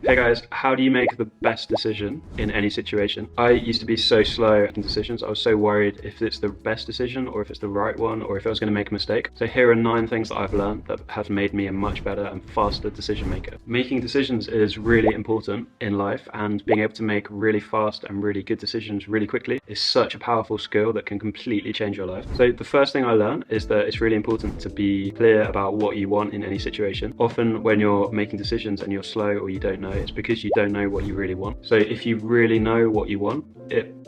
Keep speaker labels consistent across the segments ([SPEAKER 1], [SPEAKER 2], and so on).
[SPEAKER 1] Hey guys, how do you make the best decision in any situation? I used to be so slow in decisions. I was so worried if it's the best decision or if it's the right one or if I was going to make a mistake. So here are 9 things that I've learned that have made me a much better and faster decision maker. Making decisions is really important in life, and being able to make really fast and really good decisions really quickly is such a powerful skill that can completely change your life. So the first thing I learned is that it's really important to be clear about what you want in any situation. Often when you're making decisions and you're slow or you don't know, it's because you don't know what you really want. So if you really know what you want,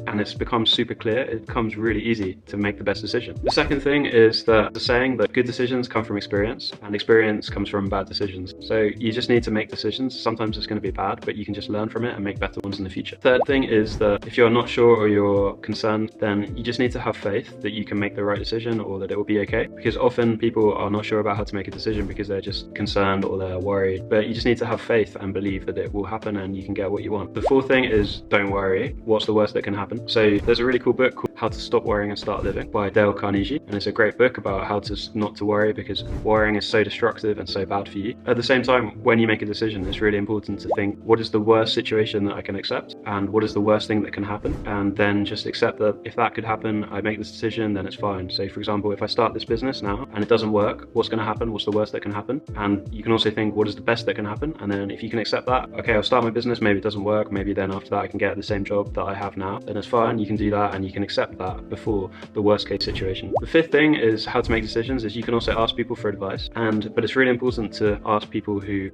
[SPEAKER 1] and it's become super clear, it becomes really easy to make the best decision. The second thing is that the saying that good decisions come from experience and experience comes from bad decisions. So you just need to make decisions. Sometimes it's going to be bad, but you can just learn from it and make better ones in the future. Third thing is that if you're not sure or you're concerned, then you just need to have faith that you can make the right decision or that it will be okay. Because often people are not sure about how to make a decision because they're just concerned or they're worried. But you just need to have faith and believe that it will happen and you can get what you want. The fourth thing is don't worry. What's the worst that can happen? So there's a really cool book called How to Stop Worrying and Start Living by Dale Carnegie, and it's a great book about how to not to worry, because worrying is so destructive and so bad for you. At the same time, when you make a decision, it's really important to think, what is the worst situation that I can accept and what is the worst thing that can happen, and then just accept that if that could happen, I make this decision, then it's fine. So for example, if I start this business now and it doesn't work, what's going to happen? What's the worst that can happen? And you can also think, what is the best that can happen? And then if you can accept that, okay, I'll start my business, maybe it doesn't work, maybe then after that I can get the same job that I have now, then it's fine. You can do that and you can accept that before the worst case situation. The fifth thing is how to make decisions is you can also ask people for advice, but it's really important to ask people who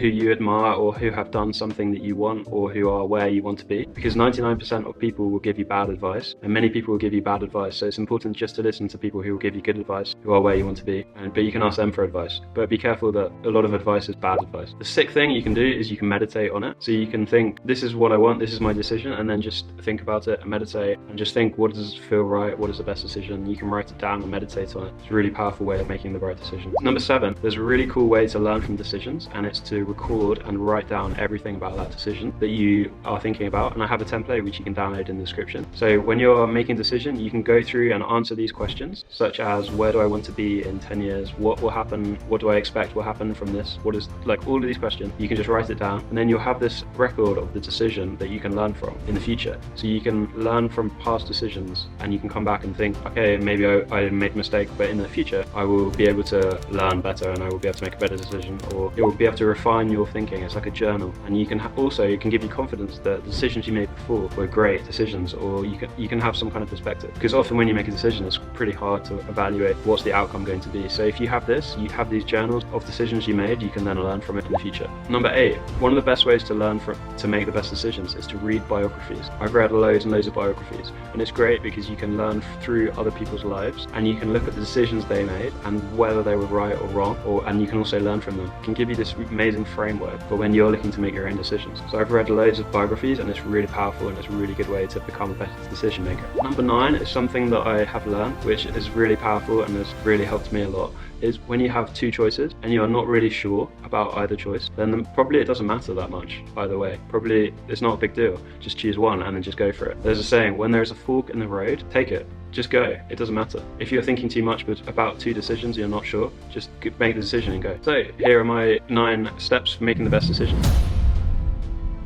[SPEAKER 1] you admire or who have done something that you want or who are where you want to be, because 99% of people will give you bad advice and many people will give you bad advice. So it's important just to listen to people who will give you good advice, who are where you want to be, but you can ask them for advice. But be careful that a lot of advice is bad advice. The sixth thing you can do is you can meditate on it. So you can think, this is what I want, this is my decision, and then just think about it and meditate and just think, what does feel right? What is the best decision? You can write it down and meditate on it. It's a really powerful way of making the right decision. Number 7, there's a really cool way to learn from decisions, and it's to record and write down everything about that decision that you are thinking about. And I have a template which you can download in the description. So when you're making a decision, you can go through and answer these questions, such as where do I want to be in 10 years? What will happen? What do I expect will happen from this? What is, like, all of these questions, you can just write it down, and then you'll have this record of the decision that you can learn from in the future. So you can learn from past decisions and you can come back and think, okay, maybe I made a mistake, but in the future I will be able to learn better and I will be able to make a better decision, or it will be able to refine your thinking. It's like a journal, and you can it can give you confidence that the decisions you made before were great decisions, or you can have some kind of perspective, because often when you make a decision it's pretty hard to evaluate what's the outcome going to be. So if you have these journals of decisions you made, you can then learn from it in the future. Number 8, one of the best ways to learn to make the best decisions is to read biographies. I've read loads and loads of biographies, and it's great because you can learn through other people's lives and you can look at the decisions they made and whether they were right or wrong, and you can also learn from them. It can give you this amazing framework for when you're looking to make your own decisions. So I've read loads of biographies and it's really powerful and it's a really good way to become a better decision maker. Number 9 is something that I have learned, which is really powerful and has really helped me a lot, is when you have 2 choices and you are not really sure about either choice, then probably it doesn't matter that much either way. Probably it's not a big deal. Just choose one and then just go for it. There's a saying, when there's a fork in the road, take it. Just go. It doesn't matter. If you're thinking too much about 2 decisions, you're not sure, just make the decision and go. So here are my 9 steps for making the best decision.